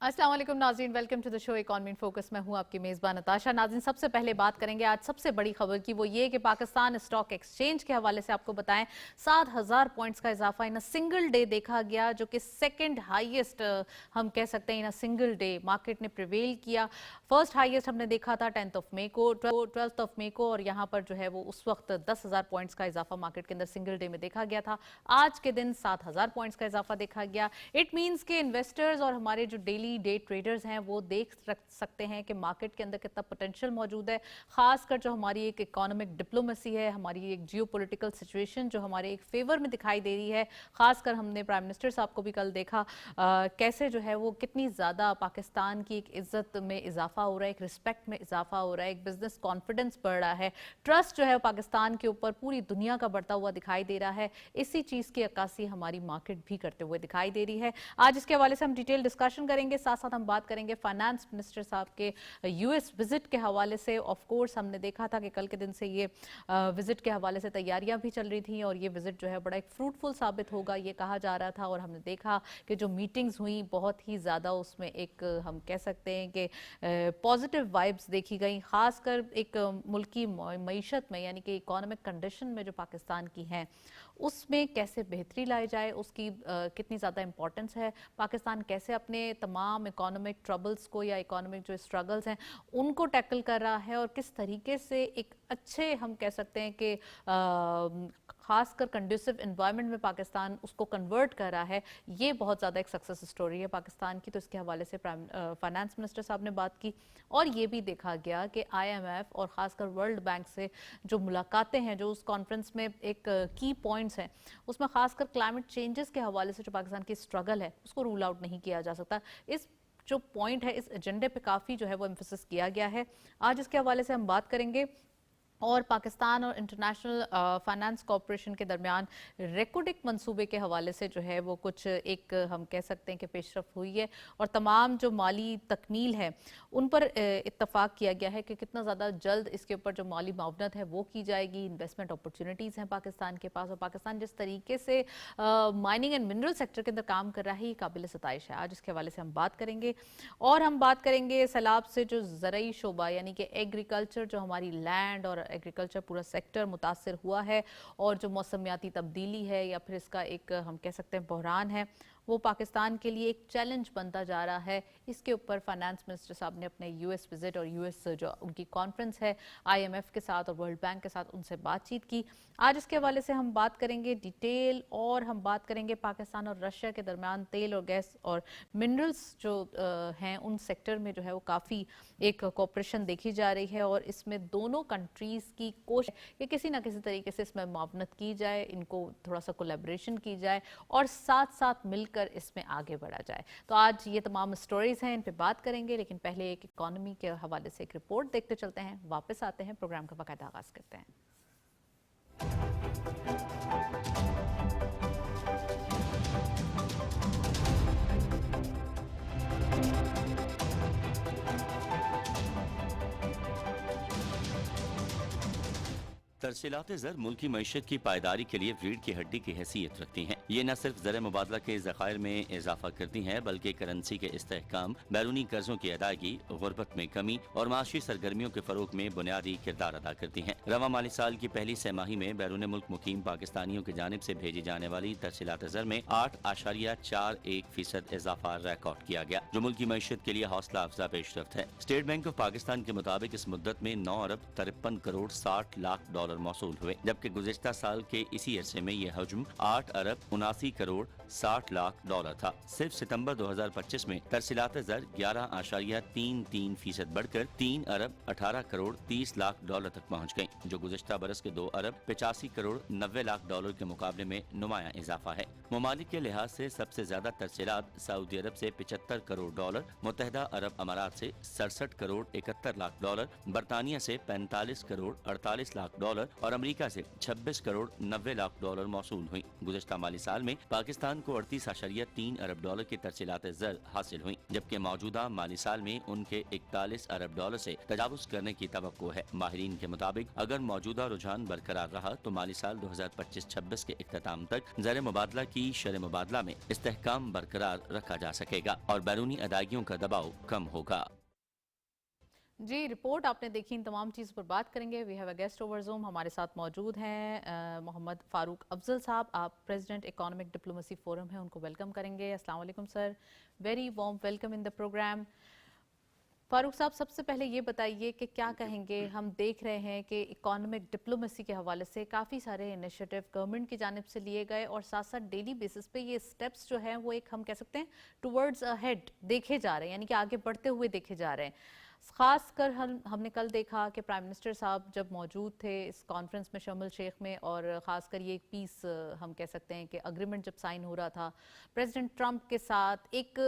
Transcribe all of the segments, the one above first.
अस्सलाम वालेकुम नाज़रीन, welcome to the show economy in focus. मैं हूं आपकी मेज़बान नताशा। नाज़रीन, सबसे पहले बात करेंगे आज सबसे बड़ी खबर की, वो ये कि पाकिस्तान स्टॉक एक्सचेंज के हवाले से आपको बताएं 7,000 पॉइंट्स का इजाफा इन अ सिंगल डे देखा गया, जो कि सेकंड हाईएस्ट हम कह सकते हैं इन अ सिंगल डे मार्केट ने प्रिवेल किया। फर्स्ट हाईएस्ट हमने देखा था 10th ऑफ मई को, 12th ऑफ मई को, और यहाँ पर जो है वो उस वक्त 10,000 पॉइंट्स का इजाफा मार्केट के अंदर सिंगल डे में देखा गया था। आज के दिन 7,000 पॉइंट्स का इजाफा देखा गया। इट मीन्स के इन्वेस्टर्स और हमारे जो डेली डे ट्रेडर्स हैं वो देख सकते हैं कि मार्केट के अंदर कितना पोटेंशियल मौजूद है। खासकर जो हमारी एक इकोनॉमिक डिप्लोमेसी है, हमारी एक जियोपॉलिटिकल सिचुएशन जो हमारे एक फेवर में दिखाई दे रही है। खासकर हमने प्राइम मिनिस्टर साहब को भी कल देखा कैसे जो है वो कितनी ज़्यादा पाकिस्तान की एक इज्जत में इजाफा हो रहा है, एक रिस्पेक्ट में इजाफा हो रहा है, एक बिजनेस कॉन्फिडेंस बढ़ रहा है, ट्रस्ट जो है पाकिस्तान के ऊपर पूरी दुनिया का बढ़ता हुआ दिखाई दे रहा है। इसी चीज़ की अक्कासी हमारी मार्केट भी करते हुए दिखाई दे रही है। आज इसके हवाले से हम डिटेल डिस्कशन करेंगे, साथ साथ हम बात करेंगे फाइनेंस मिनिस्टर साहब के यूएस विजिट के हवाले से। ऑफ कोर्स हमने देखा था कि कल के दिन से ये विजिट के हवाले से तैयारियां भी चल रही थी और ये विजिट जो है बड़ा एक फ्रूटफुल साबित होगा ये कहा जा रहा था। और हमने देखा कि जो मीटिंग्स हुई बहुत ही ज़्यादा उसमें एक हम कह सकते हैं कि पॉजिटिव वाइब्स देखी गई, खासकर एक मुल्की मईशत में, यानी कि इकोनॉमिक कंडीशन में जो पाकिस्तान की है उसमें कैसे बेहतरी लाई जाए, उसकी कितनी ज़्यादा इंपॉर्टेंस है, पाकिस्तान कैसे अपने तमाम इकोनॉमिक ट्रबल्स को या इकोनॉमिक जो स्ट्रगल्स हैं उनको टैकल कर रहा है और किस तरीके से एक अच्छे हम कह सकते हैं कि खासकर कंड्यूसिव एनवायरनमेंट में पाकिस्तान उसको कन्वर्ट कर रहा है। ये बहुत ज़्यादा एक सक्सेस स्टोरी है पाकिस्तान की। तो इसके हवाले से फाइनेंस मिनिस्टर साहब ने बात की और ये भी देखा गया कि IMF और ख़ासकर वर्ल्ड बैंक से जो मुलाकातें हैं, जो उस कॉन्फ्रेंस में एक की पॉइंट्स हैं, उसमें खासकर क्लाइमेट चेंजेस के हवाले से जो पाकिस्तान की स्ट्रगल है उसको रूल आउट नहीं किया जा सकता। इस जो पॉइंट है, इस एजेंडे पे काफ़ी जो है वो एम्फेसिस किया गया है। आज इसके हवाले से हम बात करेंगे और पाकिस्तान और इंटरनेशनल फाइनेंस कॉरपोरेशन के दरमियान रेकोडिक मंसूबे के हवाले से जो है वो कुछ एक हम कह सकते हैं कि पेशरफ हुई है और तमाम जो माली तकमील है उन पर इत्तफाक किया गया है कि कितना ज़्यादा जल्द इसके ऊपर जो माली मावनत है वो की जाएगी। इन्वेस्टमेंट अपॉर्चुनिटीज़ हैं पाकिस्तान के पास और पाकिस्तान जिस तरीके से माइनिंग एंड मिनरल सेक्टर के अंदर काम कर रहा है ये काबिल सताइश है। आज इसके हवाले से हम बात करेंगे और हम बात करेंगे सैलाब से जो ज़रई शोबा यानी कि एग्रीकल्चर, जो हमारी लैंड और एग्रीकल्चर पूरा सेक्टर मुतासर हुआ है और जो मौसमियाती तब्दीली है या फिर इसका एक हम कह सकते हैं बहरान है, वो पाकिस्तान के लिए एक चैलेंज बनता जा रहा है। इसके ऊपर फाइनेंस मिनिस्टर साहब ने अपने यूएस विजिट और यूएस जो उनकी कॉन्फ्रेंस है IMF के साथ और वर्ल्ड बैंक के साथ उनसे बातचीत की। आज इसके हवाले से हम बात करेंगे डिटेल और हम बात करेंगे पाकिस्तान और रशिया के दरमियान तेल और गैस और मिनरल्स जो हैं उन सेक्टर में जो है वो काफ़ी एक कोऑपरेशन देखी जा रही है और इसमें दोनों कंट्रीज़ की कोशिश कि किसी ना किसी तरीके से इसमें मुआवनत की जाए, इनको थोड़ा सा कोलैबोरेशन की जाए और साथ साथ मिलकर इसमें आगे बढ़ा जाए। तो आज ये तमाम स्टोरीज हैं, इन पे बात करेंगे, लेकिन पहले एक इकोनॉमी के हवाले से एक रिपोर्ट देखते चलते हैं, वापस आते हैं, प्रोग्राम का बाकायदा आगाज करते हैं। तरसीलात ज़र मुल्की मईशत की पायदारी के लिए रीढ़ की हड्डी की हैसियत रखती हैं। ये न सिर्फ ज़र मुबादला के ज़खायर में इजाफा करती हैं बल्कि करेंसी के इस्तेहकाम, बैरूनी कर्जों की अदायगी, गुर्बत में कमी और माशी सरगर्मियों के फरोग में बुनियादी किरदार अदा करती हैं। रवा माली साल की पहली सहमाही में बैरून मुल्क मुकीम पाकिस्तानियों की जानिब से भेजी जाने वाली तरसीलात ज़र में 8.41% इजाफा रिकॉर्ड किया गया, जो मुल्की मईशत के लिए हौसला अफजा पेशरफ्त है। स्टेट बैंक ऑफ पाकिस्तान के मुताबिक इस मुद्दत में 9 अरब 53 करोड़ 60 लाख डॉलर मौसूल हुए, जबकि गुज़िश्ता साल के इसी अरसे में यह हजम 8 अरब 79 करोड़ 60 लाख डॉलर था। सिर्फ सितंबर 2025 में तरसीलात ज़र 11.33% बढ़कर 3 अरब 18 करोड़ 30 लाख डॉलर तक पहुँच गयी, जो गुज़िश्ता बरस के 2 अरब 85 करोड़ 90 लाख डॉलर के मुकाबले में नुमाया इजाफा है। ममालिक के लिहाज से सबसे ज्यादा तरसीलात सऊदी अरब से 75 करोड़ डॉलर, मुत्तहिदा अरब अमारात से 67 करोड़ 71 लाख डॉलर, बरतानिया से 45 करोड़ 48 लाख डॉलर डॉलर और अमेरिका से 26 करोड़ 90 लाख डॉलर मौसूल हुई। गुज़श्ता माली साल में पाकिस्तान को 38.3 अरब डॉलर की तरसीलात ज़र हासिल हुई, जबकि मौजूदा माली साल में उनके 41 अरब डॉलर से तजावुज़ करने की तवक्को है। माहिरीन के मुताबिक अगर मौजूदा रुझान बरकरार रहा तो माली साल 2025-26 के इख्तिताम तक ज़र मुबादला की शरह मुबादला में इस्तेहकाम बरकरार रखा जा सकेगा और बैरूनी अदायगियों का दबाव कम होगा। जी, रिपोर्ट आपने देखी। इन तमाम चीज़ों पर बात करेंगे। We have a guest over Zoom, हमारे साथ मौजूद हैं मोहम्मद फ़ारूक अफजल साहब। आप प्रेसिडेंट इकोनॉमिक डिप्लोमेसी फोरम हैं, उनको वेलकम करेंगे। अस्सलाम वालेकुम सर, very warm welcome in the program. Farooq साहब, सबसे पहले ये बताइए कि क्या कहेंगे, हम देख रहे हैं कि इकोनॉमिक डिप्लोमेसी के हवाले से काफ़ी सारे इनिशिएटिव गवर्नमेंट की जानिब से लिए गए और साथ साथ डेली बेसिस पे ये स्टेप्स जो हैं वो एक हम कह सकते हैं टुवर्ड्स अहेड देखे जा रहे हैं, यानी कि आगे बढ़ते हुए देखे जा रहे हैं। खास कर हमने कल देखा कि प्राइम मिनिस्टर साहब जब मौजूद थे इस कॉन्फ्रेंस में शर्म शेख में, और ख़ासकर ये एक पीस हम कह सकते हैं कि अग्रीमेंट जब साइन हो रहा था प्रेसिडेंट ट्रंप के साथ, एक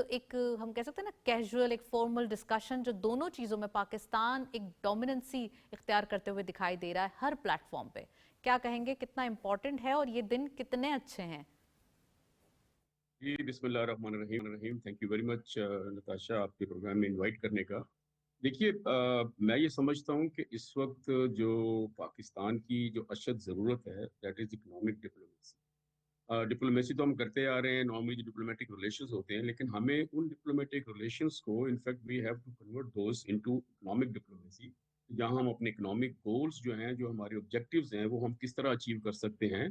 हम कह सकते हैं ना कैजुअल, एक फॉर्मल डिस्कशन, जो दोनों चीज़ों में पाकिस्तान एक डोमिनेंसी इख्तियार करते हुए दिखाई दे रहा है हर प्लेटफॉर्म पे। क्या कहेंगे, कितना इम्पोर्टेंट है और ये दिन कितने अच्छे हैं? जी, बिस्मिल्लाहिर्रहमानिर्रहीम। Thank you very much Natasha, आपके प्रोग्राम में इनवाइट करने का। देखिए, मैं ये समझता हूँ कि इस वक्त जो पाकिस्तान की जो अशद ज़रूरत है, that is economic diplomacy. Diplomacy तो हम करते आ रहे हैं, नॉर्मली जो डिप्लोमेटिक रिलेशंस होते हैं, लेकिन हमें उन डिप्लोमेटिक रिलेशंस को in fact we have to convert those into economic diplomacy, जहाँ हम अपने इकोनॉमिक गोल्स जो हैं, जो हमारे ऑब्जेक्टिव्स हैं, वो हम किस तरह अचीव कर सकते हैं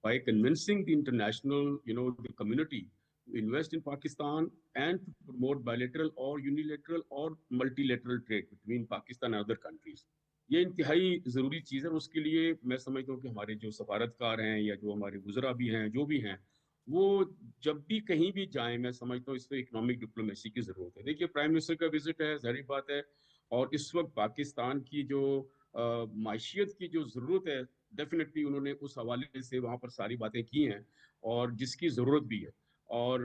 by convincing the international the community to invest in Pakistan and to promote bilateral or unilateral or multilateral trade between Pakistan and other countries. ये इंतहाई ज़रूरी चीज़ है। उसके लिए मैं समझता हूँ कि हमारे जो सफारतकार हैं या जो हमारे वुज़रा भी हैं, जो भी हैं, वो जब भी कहीं भी जाएं, मैं समझता हूँ इसमें इकोनॉमिक डिप्लोमेसी की ज़रूरत है। देखिए, प्राइम मिनिस्टर का विजिट है, ज़ाहिर बात है, और इस वक्त पाकिस्तान की जो माशियत की जो ज़रूरत है, डेफिनेटली उन्होंने उस हवाले से वहाँ पर सारी बातें की हैं और जिसकी ज़रूरत भी है। और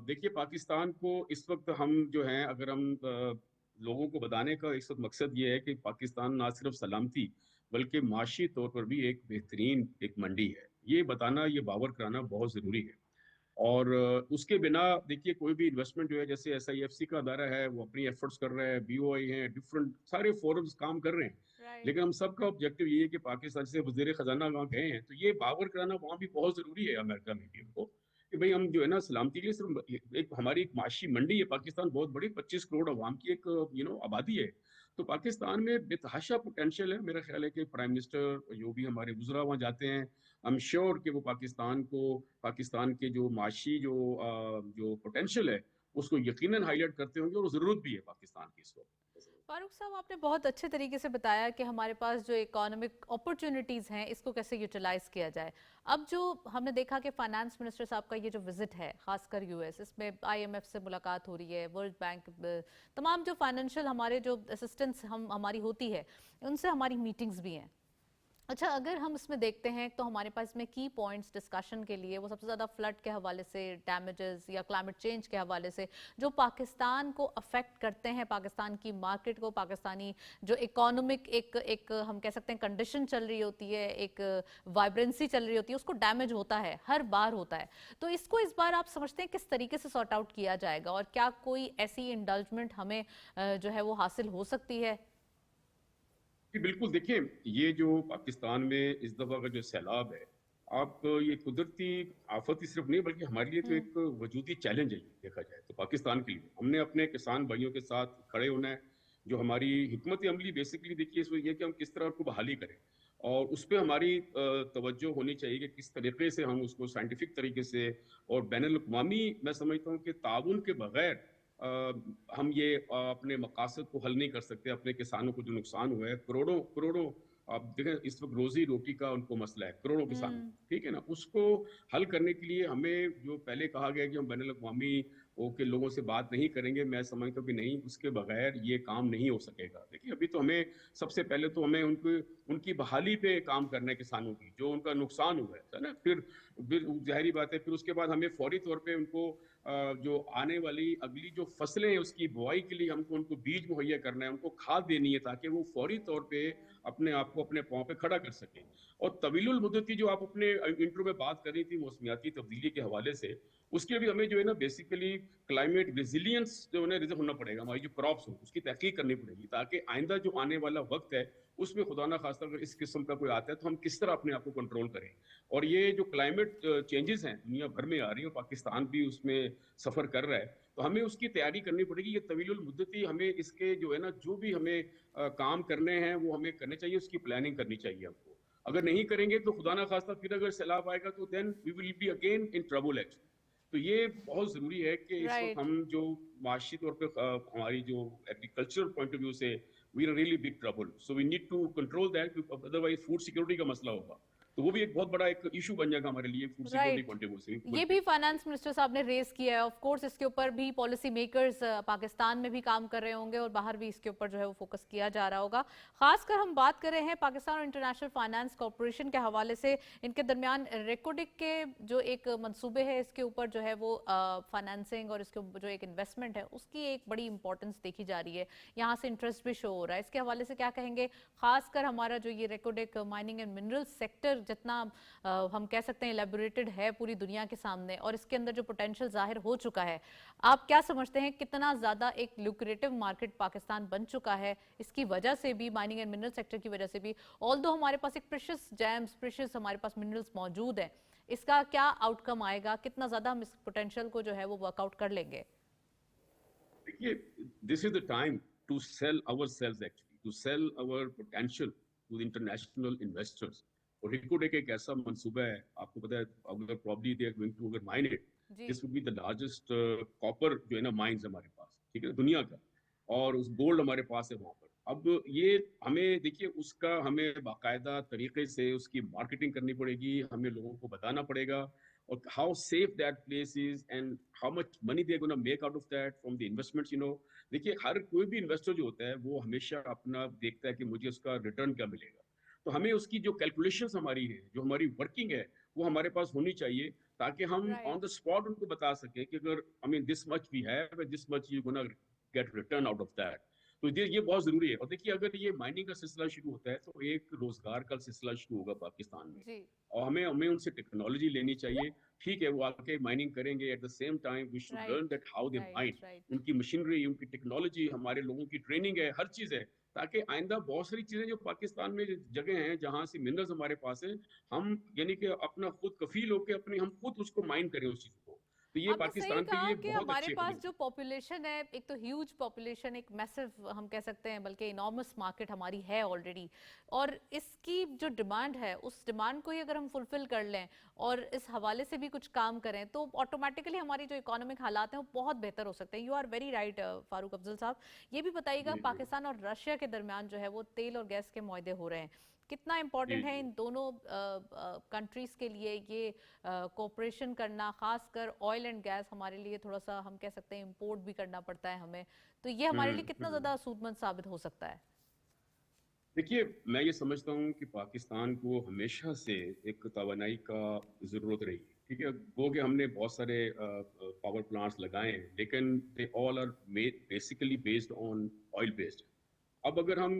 देखिए, पाकिस्तान को इस वक्त हम जो हैं, अगर हम लोगों को बताने का इस वक्त मकसद ये है कि पाकिस्तान ना सिर्फ सलामती बल्कि माशी तौर पर भी एक बेहतरीन एक मंडी है। ये बताना, ये बावर कराना बहुत ज़रूरी है। और उसके बिना देखिए, कोई भी इन्वेस्टमेंट जो है, जैसे SIFC का अदारा है, वो अपनी एफर्ट्स कर रहा है, BOI है, डिफरेंट सारे फोरम्स काम कर रहे हैं, लेकिन हम सबका ऑब्जेक्टिव ये है कि पाकिस्तान से वज़ीर खजाना वहाँ गए हैं, तो ये बावर कराना वहाँ भी बहुत ज़रूरी है अमेरिका में भी उनको, कि भाई हम जो है ना सलामती के लिए सिर्फ एक हमारी एक माशी मंडी है पाकिस्तान, बहुत बड़ी 25 करोड़ अवाम की एक आबादी है। तो पाकिस्तान में बेतहाशा पोटेंशियल है। मेरा ख्याल है कि प्राइम मिनिस्टर जो भी हमारे गुजरा वहाँ जाते हैं, आई एम श्योर कि वो पाकिस्तान के जो माशी जो पोटेंशियल है उसको यकीनन हाईलाइट करते होंगे, और ज़रूरत भी है पाकिस्तान की इस वक्त। फारूक साहब, आपने बहुत अच्छे तरीके से बताया कि हमारे पास जो इकोनॉमिक अपॉर्चुनिटीज़ हैं इसको कैसे यूटिलाइज किया जाए। अब जो हमने देखा कि फाइनेंस मिनिस्टर साहब का ये जो विजिट है, खासकर US, इसमें IMF से मुलाकात हो रही है, वर्ल्ड बैंक, तमाम जो फाइनेंशियल हमारे जो असिस्टेंस हमारी होती है, उनसे हमारी मीटिंग्स भी हैं। अच्छा, अगर हम इसमें देखते हैं तो हमारे पास इसमें की पॉइंट्स डिस्कशन के लिए वो सबसे ज़्यादा फ्लड के हवाले से, डैमेजेस या क्लाइमेट चेंज के हवाले से जो पाकिस्तान को अफेक्ट करते हैं, पाकिस्तान की मार्केट को, पाकिस्तानी जो इकोनॉमिक एक हम कह सकते हैं कंडीशन चल रही होती है, एक वाइब्रेंसी चल रही होती है, उसको डैमेज होता है, हर बार होता है। तो इसको इस बार आप समझते हैं किस तरीके से सॉर्ट आउट किया जाएगा, और क्या कोई ऐसी इंडल्जमेंट हमें जो है वो हासिल हो सकती है? जी बिल्कुल। देखिए, ये जो पाकिस्तान में इस दफा का जो सैलाब है, आप ये कुदरती आफत ही सिर्फ नहीं बल्कि हमारे लिए तो एक वजूदी चैलेंज है। देखा जाए तो पाकिस्तान के लिए हमने अपने किसान भाइयों के साथ खड़े होना है। जो हमारी हिकमत अमली बेसिकली देखिए इसमें यह कि हम किस तरह उसको बहाली करें, और उस पर हमारी तवज्जो होनी चाहिए कि किस तरीके से हम उसको साइंटिफिक तरीके से और बैनुल अक़वामी, मैं समझता हूँ कि ताउन के बगैर हम ये अपने मकासद को हल नहीं कर सकते। अपने किसानों को जो नुकसान हुआ है, करोड़ों करोड़ों, आप देखें इस वक्त रोजी रोटी का उनको मसला है, करोड़ों किसानों, ठीक है ना, उसको हल करने के लिए हमें जो पहले कहा गया कि हम बैनुल अक़वामी के लोगों से बात नहीं करेंगे, मैं समझता हूँ कि नहीं, उसके बगैर ये काम नहीं हो सकेगा। देखिए, अभी तो हमें सबसे पहले तो हमें उनकी बहाली पे काम करना है, किसानों की जो उनका नुकसान हुआ है ना। फिर फिर जाहिर बात है फिर उसके बाद हमें फौरी तौर पे उनको जो आने वाली अगली जो फसलें हैं उसकी बुआई के लिए हमको उनको बीज मुहैया करना है, उनको खाद देनी है ताकि वो फौरी तौर पे अपने आप को अपने पाँव पे खड़ा कर सकें। और तवीलुल मुद्दती जो आप अपने इंट्रो में बात कर रही थी मौसमियाती तब्दीली के हवाले से, उसके भी हमें जो है ना बेसिकली क्लाइमेट रेजिलियंस जो है रिजर्व होना पड़ेगा, हमारी जो क्रॉप्स हो उसकी तहकीक करनी पड़ेगी ताकि आइंदा जो आने वाला वक्त है उसमें खुदा ना खास्ता अगर इस किस्म का कोई आता है तो हम किस तरह अपने आप को कंट्रोल करें। और ये जो क्लाइमेट चेंजेस हैं दुनिया भर में आ रही है और पाकिस्तान भी उसमें सफर कर रहा है, तो हमें उसकी तैयारी करनी पड़ेगी। ये तवीलुल मुद्दती हमें इसके जो है ना जो भी हमें काम करने हैं वो हमें करने चाहिए, उसकी प्लानिंग करनी चाहिए हमको। अगर नहीं करेंगे तो खुदा ना खास्ता फिर अगर सैलाब आएगा तो then we will be again in trouble actually. तो ये बहुत जरूरी है कि इस वक्त राइट। हम जो माशी तौर पे हमारी जो एग्रीकल्चरल पॉइंट ऑफ व्यू से we are really big trouble, so we need to control that, otherwise food security का मसला होगा। तो वो भी एक बहुत बड़ा एक इशू बन जाएगा हमारे लिए food security right. Point of view से। ये भी फाइनेंस मिनिस्टर साहब ने रेस किया है। ऑफ कोर्स इसके ऊपर भी पॉलिसी मेकर्स पाकिस्तान में भी काम कर रहे होंगे और बाहर भी इसके ऊपर जो है वो फोकस किया जा रहा होगा। खासकर हम बात कर रहे हैं पाकिस्तान और इंटरनेशनल फाइनेंस कॉरपोरेशन के हवाले से, इनके दरमियान रेकोडिक के जो एक मंसूबे है इसके ऊपर जो है वो फाइनेंसिंग और इसके जो एक इन्वेस्टमेंट है उसकी एक बड़ी इंपॉर्टेंस देखी जा रही है। यहाँ से इंटरेस्ट भी शो हो रहा है। इसके हवाले से क्या कहेंगे? खासकर हमारा जो ये Reko Diq mining and mineral sector जितना हम कह सकते हैं एलेबोरेटेड है पूरी दुनिया के सामने और इसके अंदर जो पोटेंशियल जाहिर हो चुका है, आप क्या समझते हैं कितना ज्यादा एक लुक्रेटिव मार्केट पाकिस्तान बन चुका है इसकी वजह से भी, माइनिंग एंड मिनरल सेक्टर की वजह से भी? ऑल्दो हमारे पास एक प्रेशियस जेम्स, प्रेशियस हमारे पास मिनरल्स मौजूद है, इसका क्या आउटकम आएगा? कितना ज्यादा हम इस पोटेंशियल को जो है वो वर्कआउट कर लेंगे? देखिए, this is the time to sell ourselves actually, to sell our potential to the international investors. और रिकोडेक एक ऐसा मंसूबा है, आपको पता है, अगर probably they are going to अगर माइन इट, जी। This would be the largest copper जो है ना माइंस हमारे पास, ठीक है, दुनिया का। और उस गोल्ड हमारे पास है वहां पर। अब ये हमें देखिए उसका हमें बाकायदा तरीके से उसकी मार्केटिंग करनी पड़ेगी, हमें लोगों को बताना पड़ेगा और how safe that place is and how much money they gonna make out of that from the investments, you know. देखिए हर कोई भी इन्वेस्टर जो होता है वो हमेशा अपना देखता है कि मुझे उसका रिटर्न क्या मिलेगा। तो हमें उसकी जो कैलकुलेशंस हमारी है, जो हमारी वर्किंग है, वो हमारे पास होनी चाहिए ताकि हम ऑन द राइट। स्पॉट उनको बता सकें कि अगर I mean this much we have, this much you gonna get return out of that. तो ये बहुत जरूरी है। और देखिए अगर ये माइनिंग का सिलसिला शुरू होता है तो एक रोजगार का सिलसिला शुरू होगा पाकिस्तान में। जी। और हमें हमें उनसे टेक्नोलॉजी लेनी चाहिए। ठीक है, वो आके माइनिंग करेंगे, at the same time we should learn right. That how they mine. Right. Right. उनकी मशीनरी, उनकी टेक्नोलॉजी, हमारे लोगों की ट्रेनिंग है, हर चीज है, ताकि आइंदा बहुत सारी चीजें जो पाकिस्तान में जगह हैं जहां से मिनरल्स हमारे पास है, हम यानी कि अपना खुद कफील होकर अपनी हम खुद उसको माइन करें उस चीज को। तो ये आपने सही पाकिस्तान के कहा लिए कि बहुत हमारे अच्छी पास खबर जो है। पॉपुलेशन है, एक तो ह्यूज पॉपुलेशन, एक मैसिव हम कह सकते हैं, बल्कि इनॉर्मस मार्केट हमारी है ऑलरेडी। और इसकी जो डिमांड है उस डिमांड को ही अगर हम फुलफिल कर लें और इस हवाले से भी कुछ काम करें तो ऑटोमेटिकली हमारी जो इकोनॉमिक हालात हैं वो बहुत बेहतर हो सकते हैं। You are very right Farooq Afzal साहब। ये भी बताइएगा जी जी पाकिस्तान और रशिया के दरमियान जो है वो तेल और गैस के मुआहदे हो रहे हैं, कितना जी इंपॉर्टेंट है जी। इन दोनों कंट्रीज के लिए ये कोऑपरेशन करना? खासकर ऑयल एंड गैस हमारे लिए थोड़ा सा हम कह सकते हैं इंपोर्ट भी करना पड़ता है हमें, तो ये हमारे लिए कितना हम्म। ज्यादा सूदमंद साबित हो सकता है? देखिए, मैं ये समझता हूँ कि पाकिस्तान को हमेशा से एक तवानाई का ज़रूरत रही है, ठीक है। वो कि हमने बहुत सारे पावर प्लांट्स लगाए हैं, लेकिन they all are made basically based on oil based. अब अगर हम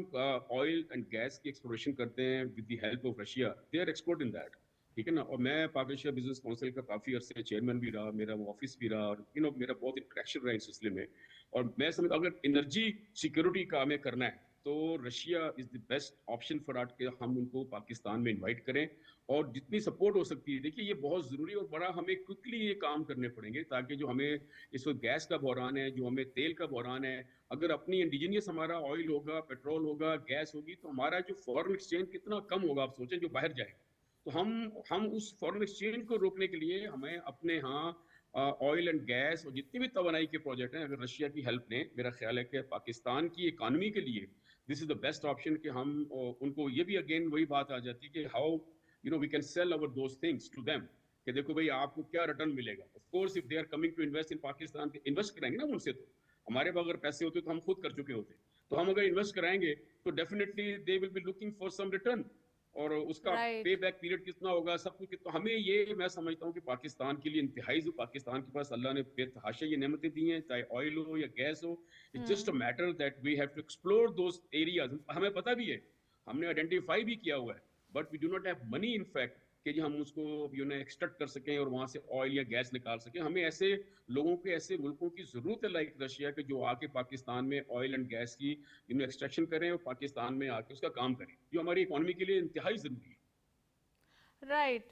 ऑयल एंड गैस की एक्सप्लोरेशन करते हैं with the help of Russia, they are expert in that, ठीक है ना। और मैं पाक एशिया बिजनेस काउंसिल का काफ़ी अरसे चेयरमैन भी रहा, मेरा वो ऑफिस भी रहा, और यू नो मेरा बहुत इंटरेक्शन रहा इस सिलसिले में। और मैं समझता अगर एनर्जी सिक्योरिटी का हमें करना है तो Russia is the best option for आट के हम उनको पाकिस्तान में इनवाइट करें और जितनी सपोर्ट हो सकती है। देखिए ये बहुत ज़रूरी और बड़ा, हमें क्विकली ये काम करने पड़ेंगे ताकि जो हमें इस वक्त गैस का बहरान है, जो हमें तेल का बहरान है, अगर अपनी इंडिजीनियस हमारा ऑयल होगा, पेट्रोल होगा, गैस होगी, तो हमारा जो फॉरेन एक्सचेंज कितना कम होगा, आप सोचें, जो बाहर जाए। तो हम उस फॉरेन एक्सचेंज को रोकने के लिए हमें अपने यहाँ ऑयल एंड गैस और जितनी भी तवानाई के प्रोजेक्ट हैं, अगर रशिया की हेल्प लें, मेरा ख्याल है कि पाकिस्तान की इकानमी के लिए this is the best option कि हम उनको, ये भी अगेन वही बात आ जाती है कि how you know we can sell our those things to them, कि देखो भाई आपको क्या रिटर्न मिलेगा। Of course if they are coming to invest in Pakistan, invest कराएंगे ना उनसे। तो हमारे पास अगर पैसे होते तो हम खुद कर चुके होते, तो हम अगर इन्वेस्ट कराएंगे तो definitely they will be looking for some return. और उसका राइट। पे बैक पीरियड कितना होगा, सब कुछ कितना, हमें ये मैं समझता हूँ कि पाकिस्तान के लिए इंतहाई, जो पाकिस्तान के पास अल्लाह ने बेतहाशा ये नेमतें दी हैं, चाहे ऑयल हो या गैस हो, it's just a hmm. Matter that we have to explore those areas. हमें पता भी है, हमने आइडेंटिफाई भी किया हुआ है, but we do not have money in fact कि जी हम उसको एक्सट्रैक्ट कर सकें और वहां से ऑयल या गैस निकाल सकें। हमें ऐसे लोगों के, ऐसे मुल्कों की जरूरत है लाइक रशिया के, जो आके पाकिस्तान में ऑयल एंड गैस की एक्सट्रैक्शन करें और पाकिस्तान में आके उसका काम करें, जो हमारी इकोनॉमी के लिए इंतहाई जरूरी है। राइट।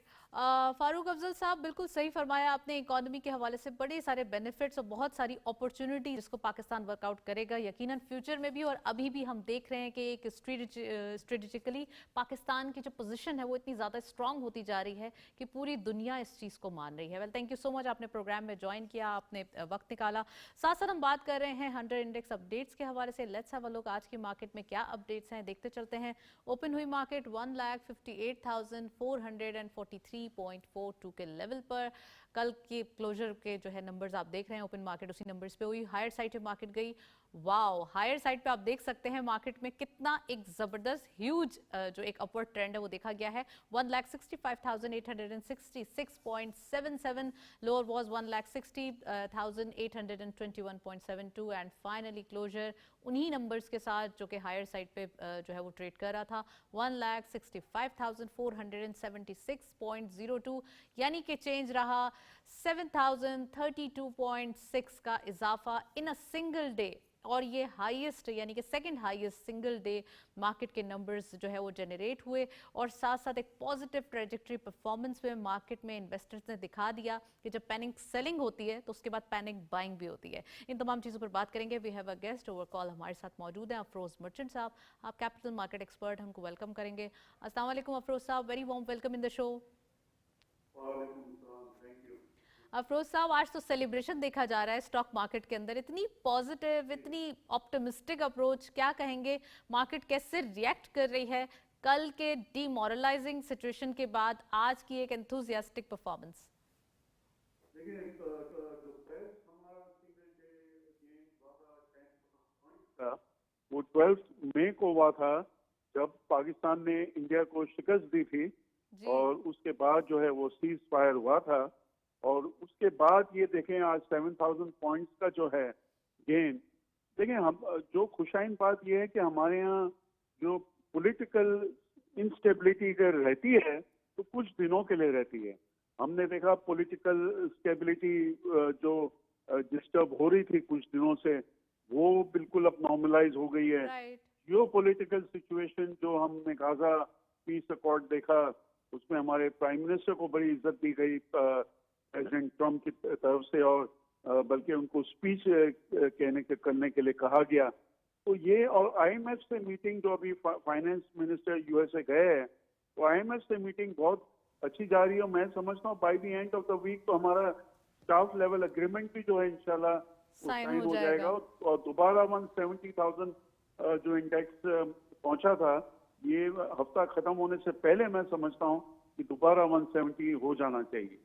फारूक अफजल साहब, बिल्कुल सही फरमाया आपने। इकोनॉमी के हवाले से बड़े सारे बेनिफिट्स और बहुत सारी अपॉर्चुनिटी जिसको पाकिस्तान वर्कआउट करेगा यकीनन फ्यूचर में भी, और अभी भी हम देख रहे हैं कि एक स्ट्रेटेजिकली पाकिस्तान की जो पोजीशन है वो इतनी ज़्यादा स्ट्रांग होती जा रही है कि पूरी दुनिया इस चीज़ को मान रही है। Well, thank you so much, आपने प्रोग्राम में ज्वाइन किया, आपने वक्त निकाला। साथ साथ हम बात कर रहे हैं हंड्रेड इंडेक्स अपडेट्स के हवाले से। लेट्स हैव अ लुक आज की मार्केट में क्या अपडेट्स हैं, देखते चलते हैं। ओपन हुई मार्केट 1,58,443.42 के लेवल पर। कल के क्लोजर के जो है नंबर्स आप देख रहे हैं, ओपन मार्केट उसी नंबर्स पे हुई। हायर साइड पे मार्केट गई, वाओ, हायर साइड पे आप देख सकते हैं मार्केट में कितना एक जबरदस्त ह्यूज जो एक अपवर्ड ट्रेंड है वो देखा गया है। 1,65,866.77, lower was 1,60,821.72 and finally closure उन्हीं नंबर्स के साथ जो कि हायर साइड पे जो है वो ट्रेड कर रहा था, 1,65,476.02, यानी कि चेंज रहा 7,032.6 का इजाफा इन अ सिंगल डे। और ये हाईएस्ट यानी कि second highest single day market के नंबर्स जो है वो जनरेट हुए, और साथ साथ एक पॉजिटिव ट्रेजेक्टरी परफॉर्मेंस में मार्केट में इन्वेस्टर्स ने दिखा दिया कि जब पैनिक सेलिंग होती है तो उसके बाद पैनिक बाइंग भी होती है। इन तमाम चीज़ों पर बात करेंगे। We have a guest over call हमारे साथ मौजूद हैं, अफरोज मर्चेंट साहब। आप कैपिटल मार्केट एक्सपर्ट, हमको वेलकम करेंगे। अस्सलाम वालेकुम अफरोज साहब, very warm welcome in the show. Afroz साहब, आज तो सेलिब्रेशन देखा जा रहा है स्टॉक मार्केट के अंदर, इतनी पॉजिटिव, इतनी ऑप्टिमिस्टिक अप्रोच, क्या कहेंगे? मार्केट कैसे रिएक्ट कर रही है कल के डीमोरलाइजिंग सिचुएशन के बाद आज की एक एंथुसियास्टिक परफॉर्मेंस? देखिए जो Fed हमारा single day gain हुआ था 10 points का, वो 12 मई को हुआ था जब पाकिस्तान ने इंडिया को शिकस्त दी थी, जी। और उसके बाद जो है वो सीज फायर हुआ था, और उसके बाद ये देखें आज 7,000 पॉइंट्स का जो है गेन। देखिए हम जो खुशाइन बात ये है कि हमारे यहाँ जो पॉलिटिकल इंस्टेबिलिटी अगर रहती है तो कुछ दिनों के लिए रहती है। हमने देखा पॉलिटिकल स्टेबिलिटी जो डिस्टर्ब हो रही थी कुछ दिनों से, वो बिल्कुल अब नॉर्मलाइज हो गई है। राइट। जियो पॉलिटिकल सिचुएशन जो हमने गाजा पीस अकॉर्ड देखा, उसमें हमारे प्राइम मिनिस्टर को बड़ी इज्जत दी गई प्रेसिडेंट ट्रम्प की तरफ से, और बल्कि उनको स्पीच करने के लिए कहा गया। तो ये, और आईएमएफ से मीटिंग जो अभी फाइनेंस मिनिस्टर यूएसए गए हैं, तो आईएमएफ से मीटिंग बहुत अच्छी जा रही है। मैं समझता हूँ by the end of the week तो हमारा स्टाफ लेवल एग्रीमेंट भी जो है इंशाल्लाह साइन हो जाएगा, जाएगा। और दोबारा 170,000 जो इंडेक्स पहुंचा था, ये हफ्ता खत्म होने से पहले मैं समझता हूँ कि दोबारा 170 हो जाना चाहिए।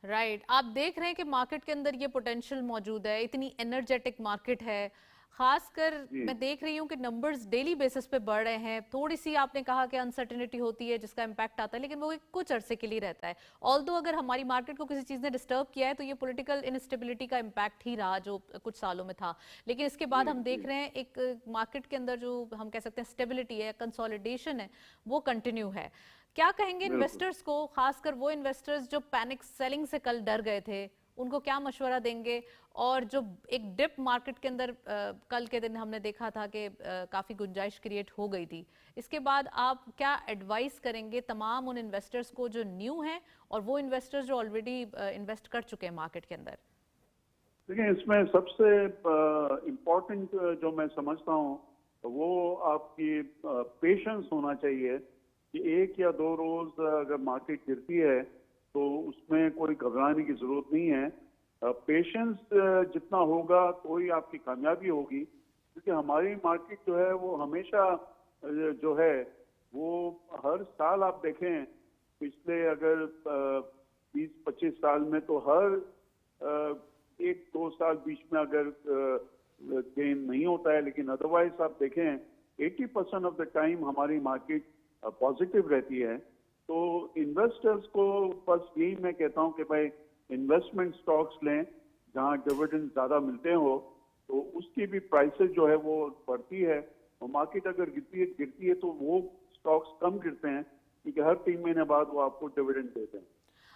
राइट। आप देख रहे हैं कि मार्केट के अंदर ये पोटेंशियल मौजूद है, इतनी एनर्जेटिक मार्केट है। खासकर मैं देख रही हूँ कि नंबर्स डेली बेसिस पे बढ़ रहे हैं। थोड़ी सी आपने कहा कि अनसर्टेनिटी होती है जिसका इम्पैक्ट आता है, लेकिन वो एक कुछ अरसे के लिए रहता है। ऑल्दो अगर हमारी मार्केट को किसी चीज़ ने डिस्टर्ब किया है तो ये पॉलिटिकल इनस्टेबिलिटी का इम्पैक्ट ही रहा जो कुछ सालों में था, लेकिन इसके बाद हम देख रहे हैं एक मार्केट के अंदर जो हम कह सकते हैं स्टेबिलिटी है, कंसोलिडेशन है, वो कंटिन्यू है। क्या कहेंगे इन्वेस्टर्स को, खासकर वो इन्वेस्टर्स जो पैनिक सेलिंग से कल डर गए थे, उनको क्या मशवरा देंगे? और जो एक डिप मार्केट के अंदर कल के दिन हमने देखा था कि काफ़ी गुंजाइश क्रिएट हो गई थी, इसके बाद आप क्या एडवाइस करेंगे तमाम उन इन्वेस्टर्स को जो न्यू हैं और वो इन्वेस्टर्स जो ऑलरेडी इन्वेस्ट कर चुके हैं मार्केट के अंदर? देखिए इसमें सबसे इम्पोर्टेंट जो मैं समझता हूँ वो आपकी पेशेंस होना चाहिए कि एक या दो रोज अगर मार्केट गिरती है तो उसमें कोई घबराने की जरूरत नहीं है। पेशेंस जितना होगा तो ही आपकी कामयाबी होगी, क्योंकि हमारी मार्केट जो है वो हमेशा जो है वो हर साल आप देखें पिछले अगर 20-25 साल में तो हर 1-2 साल बीच में अगर गेन नहीं होता है, लेकिन अदरवाइज आप देखें 80% ऑफ द टाइम हमारी मार्केट पॉजिटिव रहती है। तो इन्वेस्टर्स को बस यही मैं कहता हूँ कि भाई इन्वेस्टमेंट स्टॉक्स लें जहाँ डिविडेंड ज्यादा मिलते हो, तो उसकी भी प्राइसेस जो है वो बढ़ती है, और मार्केट अगर गिरती है तो वो स्टॉक्स कम गिरते हैं, क्योंकि हर 3 महीने बाद वो आपको डिविडेंड देते हैं।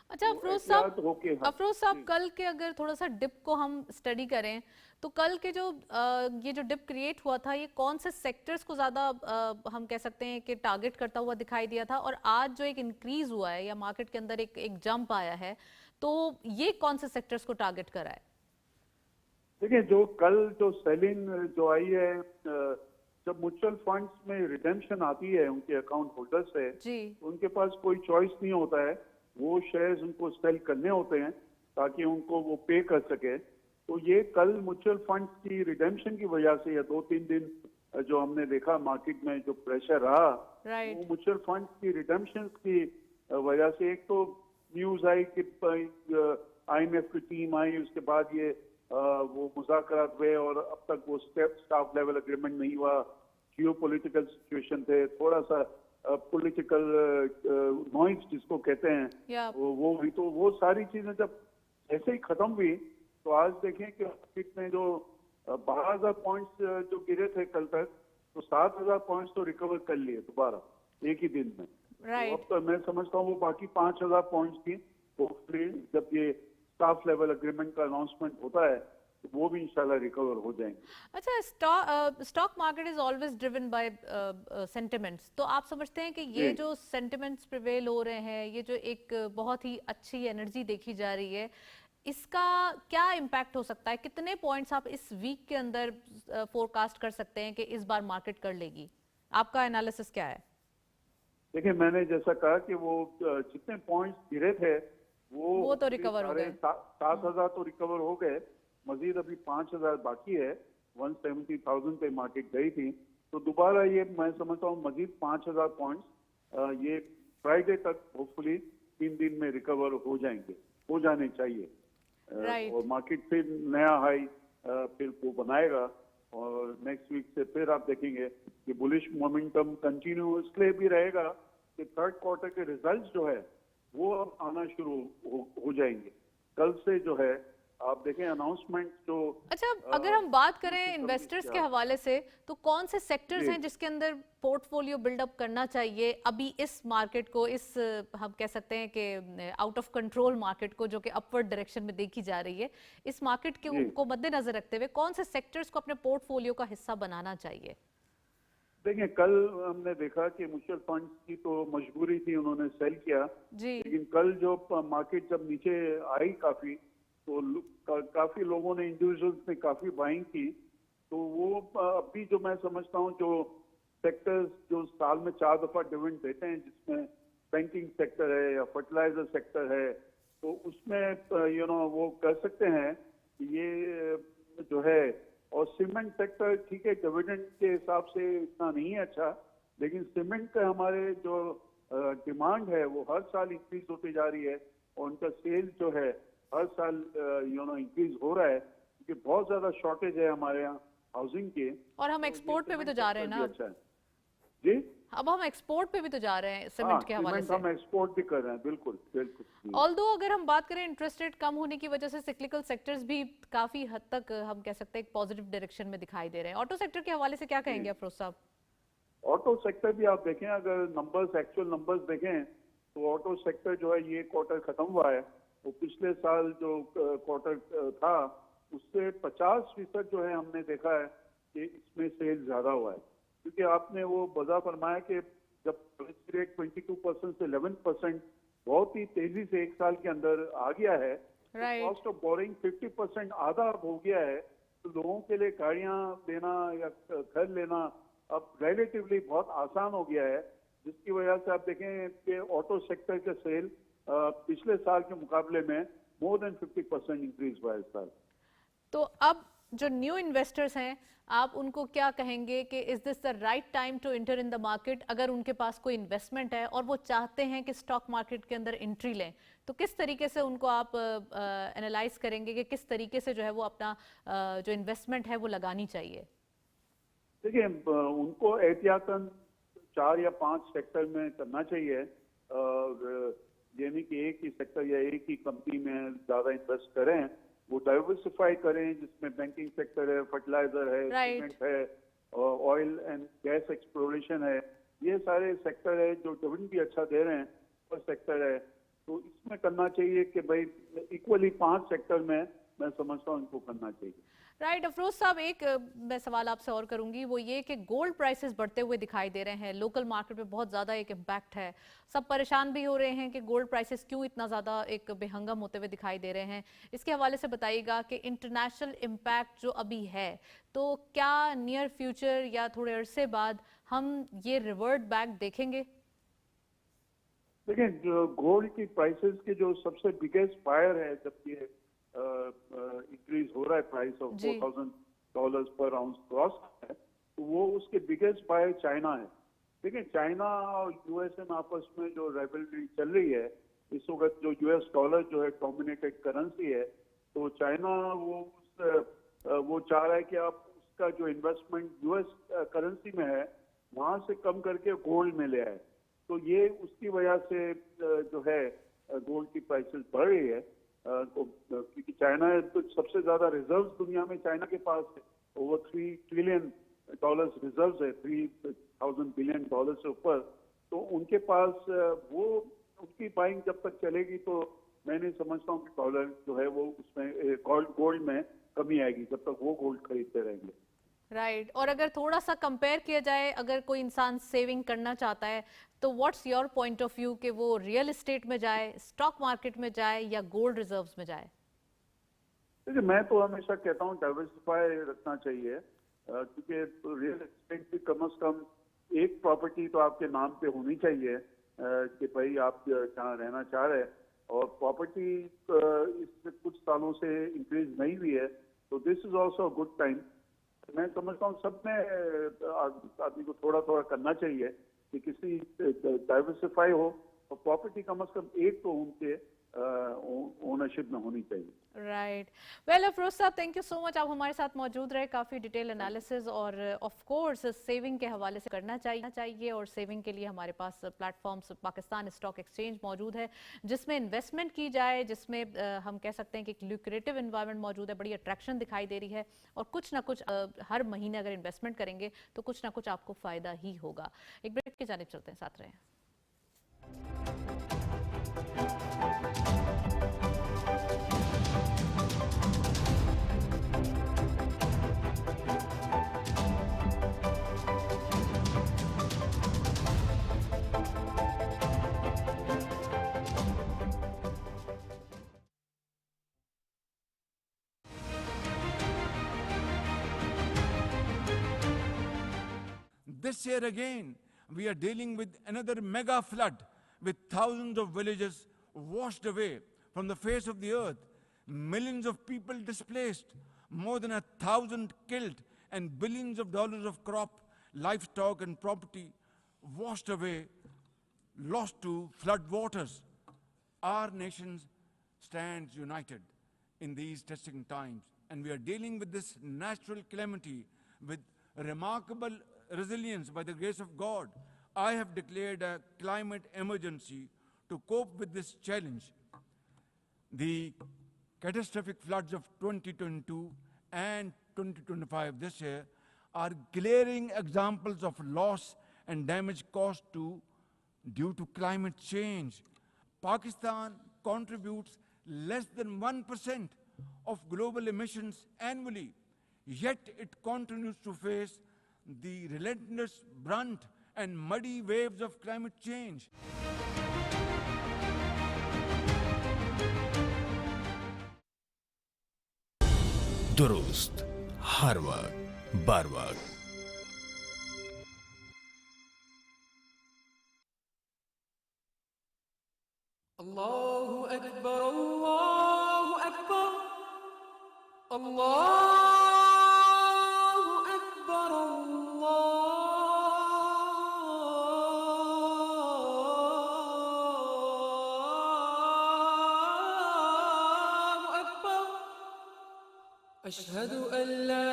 अच्छा तो अफरोज एहतियात साहब, होके हाँ। अफरोज साहब कल के अगर थोड़ा सा डिप को हम स्टडी करें तो कल के जो ये जो डिप क्रिएट हुआ था, ये कौन से सेक्टर्स को ज्यादा हम कह सकते हैं कि टारगेट करता हुआ दिखाई दिया था, और आज जो एक इंक्रीज हुआ है या मार्केट के अंदर एक जंप आया है, तो ये कौन से सेक्टर्स को टारगेट करा है? देखिए, जो कल जो सेलिंग जो आई है, जब म्यूचुअल फंड्स में रिडेम्पशन आती है उनके अकाउंट होल्डर से, जी तो उनके पास कोई चॉइस नहीं होता है, वो शेयर्स उनको सेल करने होते हैं ताकि उनको वो पे कर सके। तो ये कल म्यूचुअल फंड्स की रिडेम्पशन की वजह से, या 2-3 दिन जो हमने देखा मार्केट में जो प्रेशर रहा, वो राइट म्यूचुअल फंड्स की रिडेम्पशन की वजह से, एक तो न्यूज आई कि IMF की टीम आई, उसके बाद ये वो मुज़ाकरात हुए और अब तक वो स्टाफ लेवल एग्रीमेंट नहीं हुआ, जियोपॉलिटिकल सिचुएशन थे, थोड़ा सा पॉलिटिकल नॉइज जिसको कहते हैं, या वो हुई। तो वो सारी चीजें जब ऐसे ही खत्म हुई, तो आज देखें कि मार्केट में जो 12,000 पॉइंट्स जो गिरे थे कल तक, तो 7,000 पॉइंट्स तो रिकवर कर लिए दोबारा एक ही दिन में। राइट तो अब तो मैं समझता हूँ वो बाकी 5,000 पॉइंट्स की, होपफुली जब ये स्टाफ लेवल एग्रीमेंट का अनाउंसमेंट होता है तो वो भी इंशाल्लाह रिकवर हो जाएंगे। अच्छा, stock market is always driven by sentiments, तो आप समझते हैं कि ये जी। जो सेंटिमेंट्स प्रिवेल हो रहे हैं, ये जो एक बहुत ही अच्छी एनर्जी देखी जा रही है, इसका क्या इम्पैक्ट हो सकता है? कितने पॉइंट्स आप इस वीक के अंदर फोरकास्ट कर सकते हैं कि इस बार मार्केट कर लेगी? आपका एनालिसिस क्या है? देखिए, मैंने जैसा कहा कि वो जितने पॉइंट्स गिरे थे वो तो रिकवर हो गए। 7,000 तो रिकवर हो गए, मजीद अभी 5,000 बाकी है। 170,000 पे मार्केट गई थी, तो दोबारा ये मैं समझता हूँ मजीद 5,000 पॉइंट्स ये फ्राइडे तक होपफुली 3 दिन में रिकवर हो जाएंगे, हो जाने चाहिए। Right. और मार्केट फिर नया हाई फिर वो बनाएगा, और नेक्स्ट वीक से फिर आप देखेंगे कि बुलिश मोमेंटम कंटिन्यू इसलिए भी रहेगा कि थर्ड क्वार्टर के रिजल्ट्स जो है वो अब आना शुरू हो जाएंगे। कल से जो है आप देखें अनाउंसमेंट जो अच्छा, अगर हम बात करें उनकी इन्वेस्टर्स सर्विस के हवाले से, तो कौन से सेक्टर्स जी। हैं जिसके अंदर पोर्टफोलियो बिल्डअप करना चाहिए अभी इस मार्केट को, इस हम कह सकते हैं कि आउट ऑफ कंट्रोल मार्केट को, जो कि अपवर्ड डायरेक्शन में देखी जा रही है, इस मार्केट के जी। को मद्देनजर रखते हुए कौन से सेक्टर्स को अपने पोर्टफोलियो का हिस्सा बनाना चाहिए? देखिए, कल हमने देखा कि म्यूचुअल फंड्स की तो मजबूरी थी, उन्होंने सेल किया, जी लेकिन कल जो मार्केट जब नीचे आई काफी, तो काफी लोगों ने, इंडिविजुअल्स ने काफी बाइंग की। तो वो अभी जो मैं समझता हूँ जो सेक्टर्स जो साल में 4 दफा डिविडेंड देते हैं, जिसमें बैंकिंग सेक्टर है या फर्टिलाइजर सेक्टर है, तो उसमें वो कर सकते हैं ये जो है। और सीमेंट सेक्टर ठीक है, डिविडेंड के हिसाब से इतना नहीं है अच्छा, लेकिन सीमेंट का हमारे जो डिमांड है वो हर साल इंक्रीज होती जा रही है, और उनका सेल जो है हर साल इंक्रीज हो रहा है, क्योंकि बहुत ज्यादा शॉर्टेज है हमारे यहाँ हाउसिंग के। और हम तो ये एक्सपोर्ट पे भी तो सीमेंट जा रहे हैं सेक्टर ना? भी अच्छा है जी। अब हम एक्सपोर्ट पे भी तो जा रहे हैं सीमेंट के हवाले सीमेंट से। हम एक्सपोर्ट भी कर रहे हैं, बिल्कुल बिल्कुल। ऑल्दो अगर हम बात करें इंटरेस्ट रेट कम होने की वजह से सिक्लिकल सेक्टर्स भी काफी हद तक हम कह सकते हैं एक पॉजिटिव डायरेक्शन में दिखाई दे रहे हैं। ऑटो सेक्टर के हवाले से क्या कहेंगे अफरोज साहब? ऑटो सेक्टर भी आप देखें, अगर नंबर्स, एक्चुअल नंबर्स देखें, तो ऑटो सेक्टर जो है ये क्वार्टर खत्म हुआ है, वो पिछले साल जो क्वार्टर था उससे 50% जो है हमने देखा है कि इसमें सेल ज्यादा हुआ है, क्योंकि आपने वो वजह फरमाया कि जब रेट 22% से 11% बहुत ही तेजी से एक साल के अंदर आ गया है, Right. कॉस्ट ऑफ बोरिंग 50% आधा हो गया है, तो लोगों के लिए गाड़ियां लेना या घर लेना अब रिलेटिवली बहुत आसान हो गया है, जिसकी वजह से आप देखें कि ऑटो सेक्टर के सेल पिछले साल के मुकाबले में मोर देन 50% इंक्रीज हुआ है इस साल। तो अब जो न्यू इन्वेस्टर्स हैं, आप उनको क्या कहेंगे कि is this the right time to enter in the market? अगर उनके पास कोई इन्वेस्टमेंट है और वो चाहते हैं कि स्टॉक मार्केट के अंदर एंट्री लें, तो किस तरीके से उनको आप एनालाइज करेंगे कि किस तरीके से जो है वो अपना जो इन्वेस्टमेंट है वो लगानी चाहिए? देखिए, उनको एहतियातन 4 या 5 सेक्टर में करना चाहिए, और ये नहीं कि एक ही सेक्टर या एक ही कंपनी में ज्यादा इन्वेस्ट करें, वो डाइवर्सिफाई करें, जिसमें बैंकिंग सेक्टर है, फर्टिलाइजर है, Right. सीमेंट है, ऑयल एंड गैस एक्सप्लोरेशन है, ये सारे सेक्टर है जो डिविडेंड भी अच्छा दे रहे हैं, वो सेक्टर है। तो इसमें करना चाहिए कि भाई इक्वली 5 सेक्टर में मैं समझता हूँ इनको करना चाहिए। राइट अफरोज साहब, एक मैं सवाल आपसे और करूंगी, वो ये कि गोल्ड प्राइसेस बढ़ते हुए दिखाई दे रहे हैं, लोकल मार्केट पे बहुत ज़्यादा एक इम्पैक्ट है, सब परेशान भी हो रहे हैं कि गोल्ड प्राइसेस क्यों इतना ज़्यादा एक बेहंगम होते हुए दिखाई दे रहे हैं। इसके हवाले से बताइएगा कि इंटरनेशनल इम्पैक्ट जो अभी है, तो क्या नियर फ्यूचर या थोड़े अरसे बाद हम ये रिवर्ट बैक देखेंगे? देखिए, जो गोल्ड की प्राइसेस के जो सबसे बिगेस्ट बायर है, जब ये इंक्रीज हो रहा है प्राइस ऑफ जी। $4,000 पर आउंस क्रॉस है, तो वो उसके बिगेस्ट बायर चाइना है। देखिए, चाइना और यूएसए में आपस में जो राइवलरी चल रही है इस वक्त, जो यूएस डॉलर जो है डोमिनेटेड करेंसी है, तो चाइना वो चाह रहा है कि आप उसका जो इन्वेस्टमेंट यूएस करेंसी में है वहां से कम करके गोल्ड में ले आए। तो ये उसकी वजह से जो है गोल्ड की प्राइसेस बढ़ रही है, क्योंकि चाइना तो सबसे ज्यादा रिजर्व्स दुनिया में चाइना के पास है, ओवर $3 ट्रिलियन रिजर्व्स है, $3,000 बिलियन से ऊपर। तो उनके पास वो उसकी बाइंग जब तक चलेगी तो मैं नहीं समझता हूँ कि डॉलर जो है वो उसमें गोल्ड में कमी आएगी, जब तक वो गोल्ड खरीदते रहेंगे। राइट और अगर थोड़ा सा कंपेयर किया जाए, अगर कोई इंसान सेविंग करना चाहता है तो what's your point of view कि वो रियल एस्टेट में जाए, स्टॉक मार्केट में जाए या गोल्ड रिजर्व्स में जाए? देखिए, मैं तो हमेशा कहता हूँ डाइवर्सिफाई रखना चाहिए, क्योंकि रियल एस्टेट भी कम से कम एक प्रॉपर्टी तो आपके नाम पे होनी चाहिए, कि भाई आप जहाँ रहना चाह रहे हैं, और प्रॉपर्टी इससे कुछ सालों से इंक्रीज नहीं हुई है, तो this is also a good time. मैं समझता हूँ सब में आदमी को थोड़ा थोड़ा करना चाहिए कि किसी डाइवर्सिफाई हो, और प्रॉपर्टी कम से कम एक तो उनके ओनरशिप में होनी चाहिए। राइट वेल अफरोज साहब, थैंक यू सो मच, आप हमारे साथ मौजूद रहे, काफ़ी डिटेल एनालिसिस, और ऑफ कोर्स सेविंग के हवाले से करना चाहिए और सेविंग के लिए हमारे पास प्लेटफॉर्म्स पाकिस्तान स्टॉक एक्सचेंज मौजूद है, जिसमें इन्वेस्टमेंट की जाए, जिसमें हम कह सकते हैं कि एक ल्यूक्रेटिव इन्वायरमेंट मौजूद है, बड़ी अट्रैक्शन दिखाई दे रही है, और कुछ ना कुछ हर महीने अगर इन्वेस्टमेंट करेंगे तो कुछ ना कुछ आपको फ़ायदा ही होगा। एक ब्रेक की जानिब चलते हैं, साथ रहें। This year again, we are dealing with another mega flood, with thousands of villages washed away from the face of the earth, millions of people displaced, more than 1,000 killed, and billions of dollars of crop, livestock, and property washed away, lost to flood waters. Our nation stands united in these testing times, and we are dealing with this natural calamity with remarkable resilience by the grace of God. I have declared a climate emergency to cope with this challenge. The catastrophic floods of 2022 and 2025 this year are glaring examples of loss and damage caused due to climate change. Pakistan contributes less than 1% of global emissions annually, yet it continues to face the relentless brunt and muddy waves of climate change. दुरुस्त हर वक्त बर वक्त। अल्लाहु अकबर, अल्लाहु अकबर, अल्लाहु अकबर, अल्लाहु अकबर, अशहदु अल्ला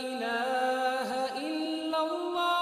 इलाहा इल्लल्लाह,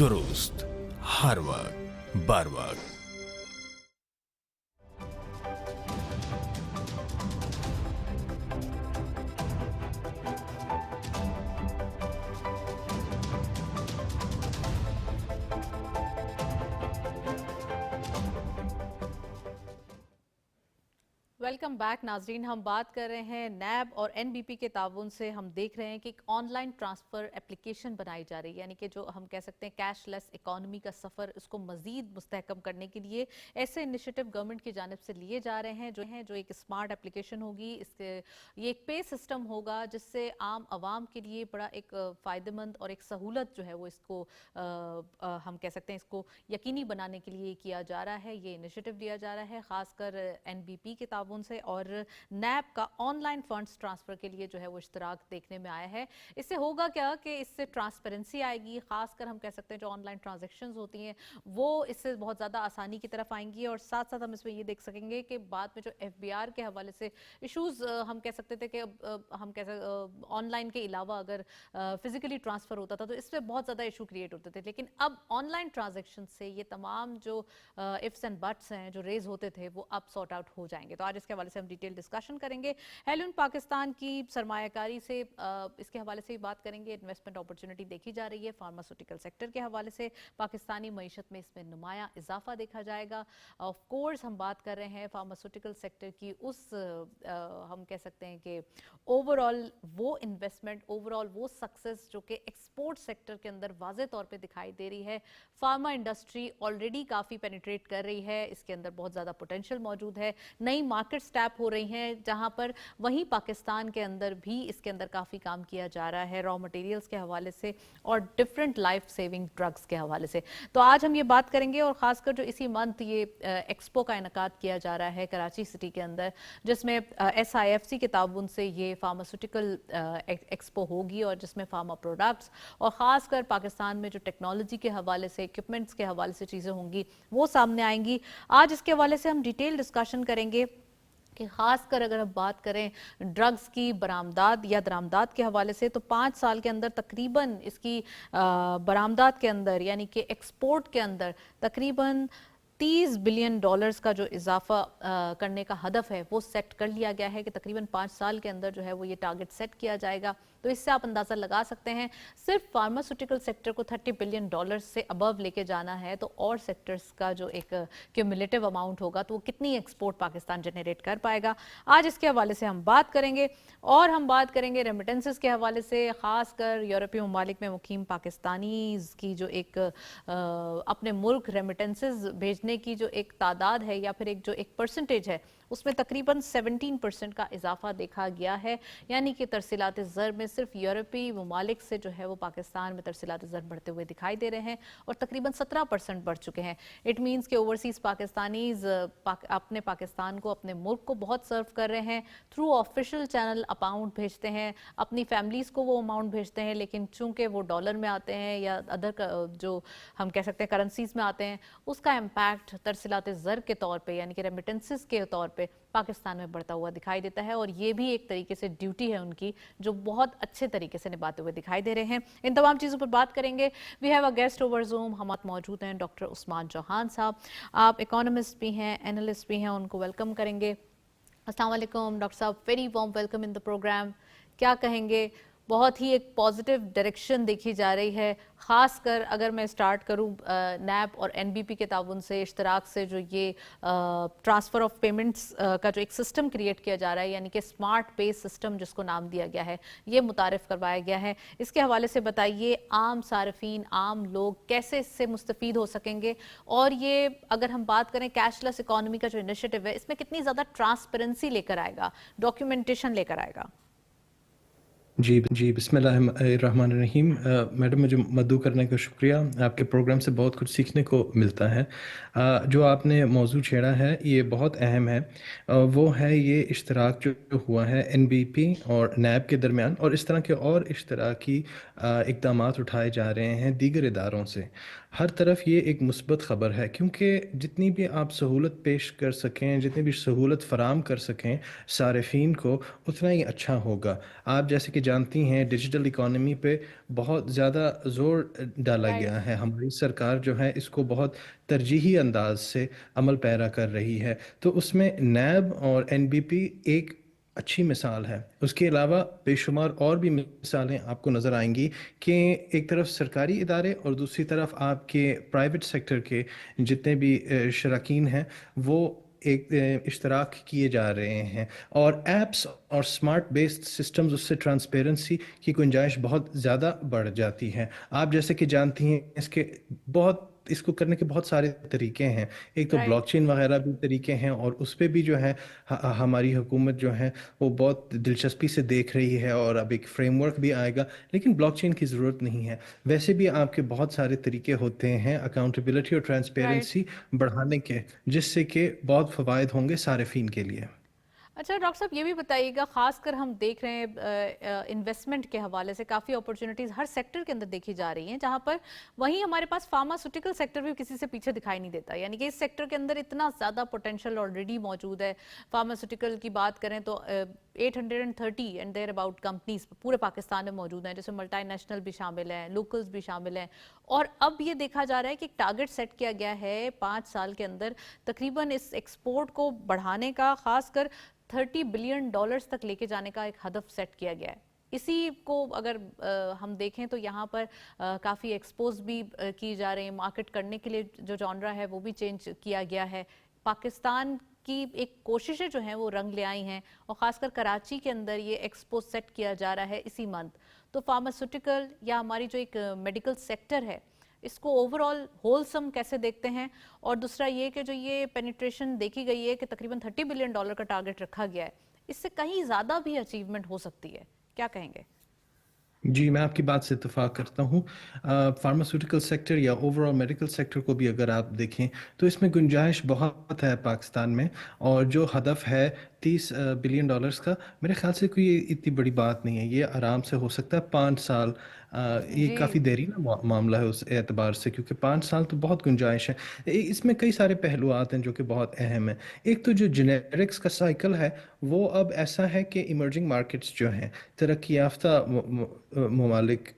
दुरुस्त हर वक्त बर वक्त वेलकम बैक नाजरीन। हम बात कर रहे हैं नैब और एनबीपी के ताउन से हम देख रहे हैं कि एक ऑनलाइन ट्रांसफ़र एप्लीकेशन बनाई जा रही है, यानी कि जो हम कह सकते हैं कैशलेस इकोनॉमी का सफ़र, इसको मज़ीद मुस्तहकम करने के लिए ऐसे इनिशिएटिव गवर्नमेंट की जानिब से लिए जा रहे हैं जो एक स्मार्ट एप्लीकेशन होगी। इसके ये एक पे सिस्टम होगा जिससे आम आवाम के लिए बड़ा एक फ़ायदेमंद और एक सहूलत जो है वो इसको हम कह सकते हैं इसको यकीनी बनाने के लिए किया जा रहा है। ये इनिशिएटिव लिया जा रहा है ख़ासकर एनबीपी के ताउन से, और नैब का ऑनलाइन फंड्स ट्रांसफर के लिए जो है वो इश्तराक देखने में आया है। इससे होगा क्या कि इससे ट्रांसपेरेंसी आएगी, खासकर हम कह सकते हैं जो ऑनलाइन ट्रांजैक्शंस होती हैं वो इससे बहुत ज़्यादा आसानी की तरफ आएंगी, और साथ साथ हम इसमें ये देख सकेंगे कि बाद में जो एफबीआर के हवाले से इश्यूज हम कह सकते थे कि हम कैसे ऑनलाइन के अलावा अगर फिजिकली ट्रांसफर होता था तो इसमें बहुत ज़्यादा इशू क्रिएट होते थे, लेकिन अब ऑनलाइन ट्रांजैक्शन से ये तमाम जो इफ्स एंड बट्स हैं जो रेज होते थे वो अब सॉर्ट आउट हो जाएंगे। तो आज इसके हवाले से हम डिटेल डिस्कशन करेंगे। हेलुन पाकिस्तान की सरमायाकारी से इसके हवाले से भी बात करेंगे। इन्वेस्टमेंट अपॉर्चुनिटी देखी जा रही है फार्मास्यूटिकल सेक्टर के हवाले से, पाकिस्तानी मईशत में इसमें नुमाया इजाफा देखा जाएगा। ऑफ कोर्स हम बात कर रहे हैं फार्मास्यूटिकल सेक्टर की उस हम कह सकते हैं कि ओवरऑल वो इन्वेस्टमेंट, ओवरऑल वो सक्सेस जो कि एक्सपोर्ट सेक्टर के अंदर वाज़े तौर पे दिखाई दे रही है। फार्मा इंडस्ट्री ऑलरेडी काफ़ी पेनिट्रेट कर रही है, इसके अंदर बहुत ज़्यादा पोटेंशियल मौजूद है, नई मार्केट्स टैप हो रही हैं जहां पर, वहीं पाकिस्तान के अंदर भी इसके अंदर काफ़ी काम किया जा रहा है रॉ मटेरियल्स के हवाले से और डिफरेंट लाइफ सेविंग ड्रग्स के हवाले से। तो आज हम ये बात करेंगे और ख़ासकर जो इसी मंथ ये एक्सपो का इनकाद किया जा रहा है कराची सिटी के अंदर, जिसमें SIFC के ताउन से ये फार्मास्यूटिकल एक्सपो होगी और जिसमें फार्मा प्रोडक्ट्स और ख़ासकर पाकिस्तान में जो टेक्नोलॉजी के हवाले से, इक्विपमेंट्स के हवाले से चीज़ें होंगी वो सामने आएंगी। आज इसके हवाले से हम डिटेल डिस्कशन करेंगे कि ख़ासकर अगर हम बात करें ड्रग्स की बरामदात या दरामदात के हवाले से, तो 5 साल के अंदर तकरीबन इसकी बरामदात के अंदर यानी कि एक्सपोर्ट के अंदर तकरीबन $30 बिलियन का जो इजाफा करने का हदफ है वो सेट कर लिया गया है कि तकरीबन 5 साल के अंदर जो है वो ये टारगेट सेट किया जाएगा। तो इससे आप अंदाज़ा लगा सकते हैं सिर्फ फार्मास्यूटिकल सेक्टर को $30 बिलियन से अबव लेके जाना है तो और सेक्टर्स का जो एक क्यूमुलेटिव अमाउंट होगा तो वो कितनी एक्सपोर्ट पाकिस्तान जनरेट कर पाएगा। आज इसके हवाले से हम बात करेंगे और हम बात करेंगे रेमिटेंसेस के हवाले से, ख़ासकर यूरोपीय ममालिक में मुकीम पाकिस्तानीज़ की जो एक अपने मुल्क रेमिटेंसेस भेजने की जो एक तादाद है या फिर एक परसेंटेज है उसमें तकरीबन 17% का इजाफा देखा गया है। यानी कि तरसीलात ज़र में सिर्फ यूरोपीय ममालिक से जो है वो पाकिस्तान में तरसीलात ज़र बढ़ते हुए दिखाई दे रहे हैं और तकरीबन 17% बढ़ चुके हैं। इट मीन्स के ओवरसीज़ पाकिस्तानीज़ अपने पाकिस्तान को, अपने मुल्क को बहुत सर्व कर रहे हैं, थ्रू ऑफिशियल चैनल अमाउंट भेजते हैं, अपनी फैमिलीज़ को वो अमाउंट भेजते हैं, लेकिन चूँकि वो डॉलर में आते हैं या अदर जो हम कह सकते हैं करेंसीज़ में आते हैं, उसका इम्पैक्ट तरसीलात ज़र के तौर पर यानी कि रेमिटेंसेस के तौर पर पाकिस्तान में बढ़ता हुआ दिखाई देता है और ये भी एक तरीके से ड्यूटी है उनकी जो बहुत अच्छे तरीके से निभाते हुए दिखाई दे रहे हैं। इन तमाम चीज़ों पर बात करेंगे। We have a guest over Zoom, हमारे मौजूद हैं डॉक्टर उस्मान चौहान साहब। आप इकोनॉमिस्ट भी हैं, एनालिस्ट भी हैं, उनको वेलकम करेंगे। अस्सलाम वालेकुम डॉक्टर साहब, very warm welcome in the program. क्या कहेंगे, बहुत ही एक पॉजिटिव डायरेक्शन देखी जा रही है, ख़ासकर अगर मैं स्टार्ट करूं नैब और NBP के ताउन से, इश्तराक से जो ये ट्रांसफ़र ऑफ पेमेंट्स का जो एक सिस्टम क्रिएट किया जा रहा है यानी कि स्मार्ट पे सिस्टम जिसको नाम दिया गया है, ये मुतारिफ़ करवाया गया है। इसके हवाले से बताइए आम सार्फिन, आम लोग कैसे इससे मुस्तफ़ीद हो सकेंगे और ये अगर हम बात करें कैशलेस इकॉनमी का जो इनिशिएटिव है इसमें कितनी ज़्यादा ट्रांसपेरेंसी लेकर आएगा, डॉक्यूमेंटेशन लेकर आएगा। जी बिस्मिल्लाहिर्रहमानिर्रहीम। मैडम, मुझे मदऊ करने का शुक्रिया। आपके प्रोग्राम से बहुत कुछ सीखने को मिलता है। जो आपने मौजू छेड़ा है ये बहुत अहम है। वो है ये इश्तराक जो हुआ है NBP और नैब के दरमियान और इस तरह के और इश्तराकी इक़दामात उठाए जा रहे हैं दीगर इदारों से। हर तरफ ये एक मुस्बत ख़बर है क्योंकि जितनी भी आप सहूलत पेश कर सकें, जितनी भी सहूलत फ़राम कर सकें सारिफीन को, उतना ही अच्छा होगा। आप जैसे कि जानती हैं डिजिटल इकॉनमी पे बहुत ज़्यादा ज़ोर डाला गया है। हमारी सरकार जो है इसको बहुत तरजीही अंदाज से अमल पैरा कर रही है, तो उसमें नैब और NBP एक अच्छी मिसाल है। उसके अलावा बेशुमार और भी मिसालें आपको नज़र आएंगी कि एक तरफ सरकारी इदारे और दूसरी तरफ आपके प्राइवेट सेक्टर के जितने भी शराकीन हैं वो एक इश्तराक किए जा रहे हैं और एप्स और स्मार्ट बेस्ड सिस्टम्स, उससे ट्रांसपेरेंसी की गुंजाइश बहुत ज़्यादा बढ़ जाती है। आप जैसे कि जानती हैं इसको करने के बहुत सारे तरीके हैं। एक तो ब्लॉकचेन वगैरह भी तरीके हैं और उस पर भी जो है हमारी हुकूमत जो है वो बहुत दिलचस्पी से देख रही है और अब एक फ्रेमवर्क भी आएगा, लेकिन ब्लॉकचेन की ज़रूरत नहीं है। वैसे भी आपके बहुत सारे तरीके होते हैं अकाउंटेबिलिटी और ट्रांसपेरेंसी बढ़ाने के, जिससे कि बहुत फ़वाइद होंगे सारिफीन के लिए। अच्छा डॉक्टर साहब, ये भी बताइएगा, खासकर हम देख रहे हैं इन्वेस्टमेंट के हवाले से काफ़ी अपॉर्चुनिटीज़ हर सेक्टर के अंदर देखी जा रही हैं, जहां पर वहीं हमारे पास फार्मास्यूटिकल सेक्टर भी किसी से पीछे दिखाई नहीं देता। यानी कि इस सेक्टर के अंदर इतना ज़्यादा पोटेंशियल ऑलरेडी मौजूद है। फार्मास्यूटिकल की बात करें तो 830 एंड देयर अबाउट कंपनीज पूरे पाकिस्तान में मौजूद हैं, जैसे मल्टीनेशनल भी शामिल हैं, लोकल्स भी शामिल हैं। और अब ये देखा जा रहा है कि एक टारगेट सेट किया गया है 5 साल के अंदर तकरीबन इस एक्सपोर्ट को बढ़ाने का, खासकर $30 बिलियन तक लेके जाने का एक हदफ सेट किया गया है। इसी को अगर हम देखें तो यहाँ पर काफ़ी एक्सपोज भी की जा रही है, मार्केट करने के लिए जो जॉनरा है वो भी चेंज किया गया है। पाकिस्तान की एक कोशिशें जो हैं वो रंग ले आई हैं और ख़ासकर कराची के अंदर ये एक्सपो सेट किया जा रहा है इसी मंथ। तो फार्मास्यूटिकल या हमारी जो एक मेडिकल सेक्टर है, इसको ओवरऑल होलसम कैसे देखते हैं? और दूसरा ये कि जो ये पेनिट्रेशन देखी गई है कि तकरीबन $30 बिलियन का टारगेट रखा गया है, इससे कहीं ज़्यादा भी अचीवमेंट हो सकती है, क्या कहेंगे? जी, मैं आपकी बात से इत्तेफ़ाक करता हूँ। फ़ार्मास्यूटिकल सेक्टर या ओवरऑल मेडिकल सेक्टर को भी अगर आप देखें, तो इसमें गुंजाइश बहुत है पाकिस्तान में, और जो हदफ़ है $30 बिलियन का, मेरे ख़्याल से कोई इतनी बड़ी बात नहीं है। ये आराम से हो सकता है 5 साल। ये जी। काफ़ी देरी ना मामला है उस एतबार से, क्योंकि 5 साल तो बहुत गुंजाइश है। इसमें कई सारे पहलुआत हैं जो कि बहुत अहम हैं। एक तो जो जेनेरिक्स का साइकिल है, वो अब ऐसा है कि इमर्जिंग मार्केट्स जो हैं, तरक्की याफ्ता ममालिक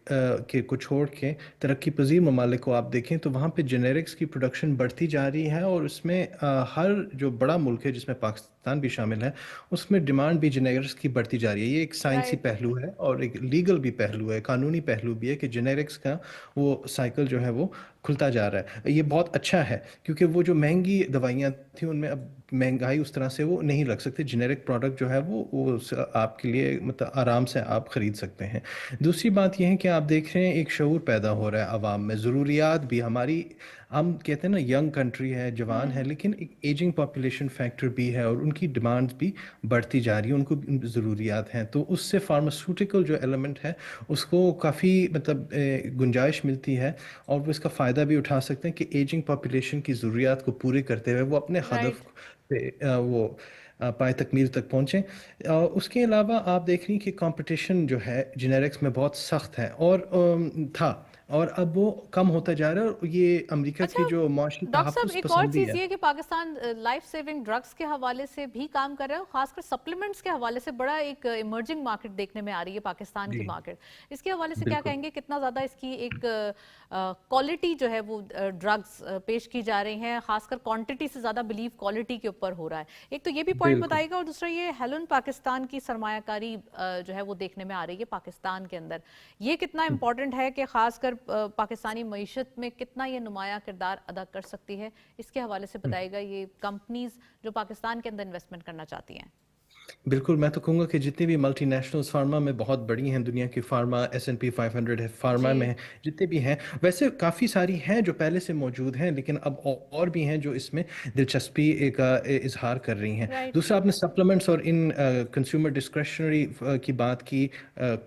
के को छोड़ के तरक्की पजीर ममालिक को आप देखें, तो वहाँ पे जेनेरिक्स की प्रोडक्शन बढ़ती जा रही है, और उसमें हर जो बड़ा मुल्क है जिसमें पाकिस्तान भी शामिल है, उसमें डिमांड भी जेनेरिक्स की बढ़ती जा रही है। ये एक साइंसी राइट। पहलू है और एक लीगल भी पहलू है, कानूनी पहलू भी है कि जेनेरिक्स का वो साइकिल जो है वो खुलता जा रहा है। ये बहुत अच्छा है, क्योंकि वो जो महंगी दवाइयाँ थी उनमें अब महंगाई उस तरह से वो नहीं लग सकती। जेनेरिक प्रोडक्ट जो है वो आपके लिए मतलब आराम से आप ख़रीद सकते हैं। दूसरी बात यह है कि आप देख रहे हैं एक शऊर पैदा हो रहा है आवाम में, ज़रूरियात भी हमारी, हम कहते हैं ना यंग कंट्री है, जवान है, लेकिन एक एजिंग पॉपुलेशन फैक्टर भी है और उनकी डिमांड्स भी बढ़ती जा रही है, उनको ज़रूरियात हैं। तो उससे फार्मास्यूटिकल जो एलिमेंट है उसको काफ़ी मतलब गुंजाइश मिलती है, और वो इसका फ़ायदा भी उठा सकते हैं कि एजिंग पॉपुलेशन की ज़रूरियात को पूरे करते हुए वो अपने हदफ राइट। पे वो पाए तकमील तक पहुँचें। उसके अलावा आप देख रही हैं कि कंपटीशन जो है जेनेरिक्स में बहुत सख्त है, और था, और अब वो कम होता जा रहा है, और ये अमेरिका अच्छा की जो माशी डॉक्टर साहब, तहफ़्फ़ुज़ एक और पसंदी चीज़ है। ये कि पाकिस्तान लाइफ सेविंग ड्रग्स के हवाले से भी काम कर रहा है और खासकर सप्लीमेंट्स के हवाले से बड़ा एक इमर्जिंग मार्केट देखने में आ रही है पाकिस्तान की जी, मार्केट। इसके हवाले से क्या बिल्कुल। कहेंगे, कितना ज़्यादा इसकी एक क्वालिटी जो है वो ड्रग्स पेश की जा रही हैं, खासकर क्वांटिटी से ज़्यादा बिलीव क्वालिटी के ऊपर हो रहा है? एक तो ये भी पॉइंट बिल्कुल। बताइएगा, और दूसरा ये हेलन पाकिस्तान की सरमायाकारी जो है वो देखने में आ रही है पाकिस्तान के अंदर, ये कितना इम्पोर्टेंट है कि खासकर पाकिस्तानी मईशत में कितना ये नुमाया किरदार अदा कर सकती है? इसके हवाले से बताइएगा, ये कंपनीज जो पाकिस्तान के अंदर इन्वेस्टमेंट करना चाहती हैं। बिल्कुल, मैं तो कहूँगा कि जितनी भी मल्टीनेशनल्स फ़ार्मा में बहुत बड़ी हैं, दुनिया की फ़ार्मा S&P 500 है, फ़ार्मा जी। में जितने भी हैं, वैसे काफ़ी सारी हैं जो पहले से मौजूद हैं, लेकिन अब और भी हैं जो इसमें दिलचस्पी का इज़हार कर रही हैं। राइट। दूसरा, आपने सप्लीमेंट्स और इन कंज्यूमर डिस्क्रेशनरी की बात की,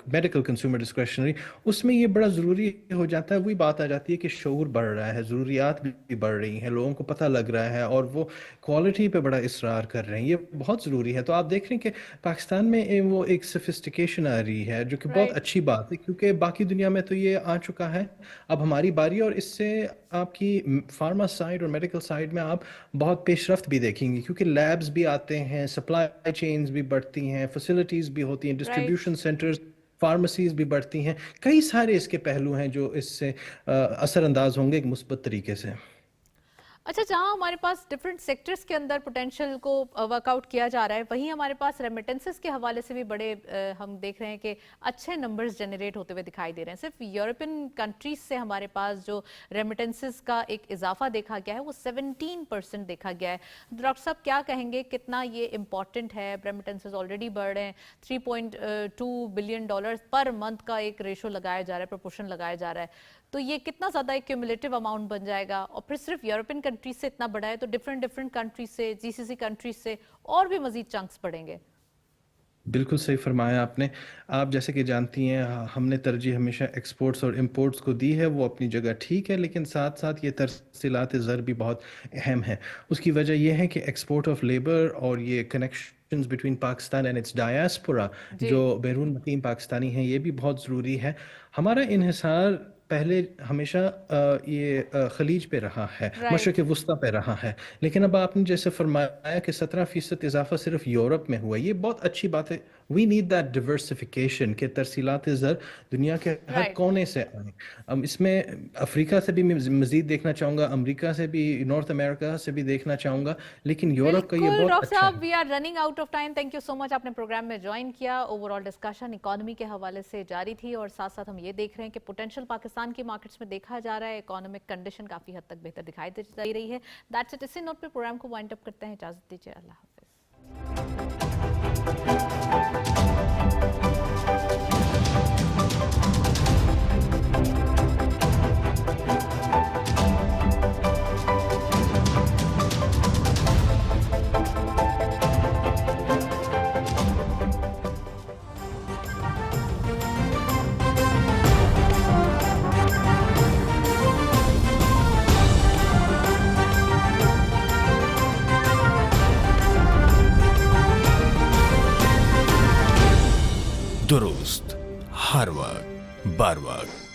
मेडिकल कंज्यूमर डिस्क्रेशनरी, उसमें ये बड़ा ज़रूरी हो जाता है। वही बात आ जाती है कि शऊर बढ़ रहा है, ज़रूरियात भी बढ़ रही हैं, लोगों को पता लग रहा है, और वो क्वालिटी पे बड़ा इसरार कर रहे हैं। ये बहुत ज़रूरी है। तो आप देख रहे हैं कि पाकिस्तान में वो एक सोफिस्टिकेशन आ रही है, जो कि बहुत राइट। अच्छी बात है, क्योंकि बाकी दुनिया में तो ये आ चुका है। अब हमारी बारी है, और इससे आपकी फार्मा साइड और मेडिकल साइड में आप बहुत पेशरफ्त भी देखेंगे, क्योंकि लैब्स भी आते हैं, सप्लाई चेन्स भी बढ़ती हैं, फैसिलिटीज़ भी होती हैं, राइट। डिस्ट्रीब्यूशन सेंटर्स, फार्मेसीज़ भी बढ़ती हैं। कई सारे इसके पहलू हैं जो इससे असरअंदाज होंगे एक मुस्बत तरीके से। अच्छा, जहाँ हमारे पास डिफरेंट सेक्टर्स के अंदर पोटेंशियल को वर्कआउट किया जा रहा है, वहीं हमारे पास रेमिटेंसेस के हवाले से भी बड़े हम देख रहे हैं कि अच्छे नंबर्स जनरेट होते हुए दिखाई दे रहे हैं। सिर्फ यूरोपियन कंट्रीज से हमारे पास जो रेमिटेंसेस का एक इजाफा देखा गया है वो 17% देखा गया है। डॉक्टर साहब, क्या कहेंगे, कितना ये इम्पॉर्टेंट है? रेमिटेंसेस ऑलरेडी बढ़ रहे हैं, $3.2 बिलियन पर मंथ का एक रेशो लगाया जा रहा है, प्रोपोर्शन लगाया जा रहा है। तो ये कितना ज़्यादा एक क्यूमुलेटिव अमाउंट बन जाएगा? और फिर सिर्फ यूरोपियन कंट्रीज से इतना बड़ा है तो डिफरेंट डिफरेंट कंट्रीज से, जीसीसी कंट्रीज से और भी मजीद चंक्स बढ़ेंगे। बिल्कुल सही फरमाया आपने। आप जैसे कि जानती हैं, हमने तरजीह हमेशा एक्सपोर्ट्स और इंपोर्ट्स को दी है, वो अपनी जगह ठीक है, लेकिन साथ साथ ये तरसीलात ज़र भी बहुत अहम है। उसकी वजह यह है कि एक्सपोर्ट ऑफ लेबर और ये connections between Pakistan and its diaspora, जी। जो बैरून मुकीम पाकिस्तानी हैं, ये भी बहुत ज़रूरी है। हमारा इन्हिसार पहले हमेशा ये खलीज पे रहा है, राइट। मशरक़ वस्ता पे रहा है, लेकिन अब आपने जैसे फरमाया कि 17% इजाफा सिर्फ यूरोप में हुआ, ये बहुत अच्छी बात है। वी नीड दैट डिवर्सिफिकेशन के तरसीलात ज़र दुनिया के हर Right. कोने से आए। इसमें अफ्रीका से भी मैं मज़ीद देखना चाहूँगा, अमेरिका से भी, नॉर्थ अमेरिका से भी देखना चाहूँगा, लेकिन यूरोप का ये बिल्कुल बहुत डॉक्टर अच्छा साहब, है। We are running out of time. Thank you so much, आपने प्रोग्राम में ज्वाइन किया। ओवरऑल डिस्कशन इकोनॉमी के हवाले से जारी थी और साथ साथ हम ये देख रहे हैं कि पोटेंशियल पाकिस्तान की मार्केट्स में देखा जा रहा है, इकोनॉमिक कंडीशन काफी हद तक बेहतर दिखाई दे रही है। That's it. इसी नोट पे प्रोग्राम को वाइंड अप करते हैं। इजाजत दीजिए, अल्लाह हाफिज। दुरुस्त हर वक्त बर वक्त।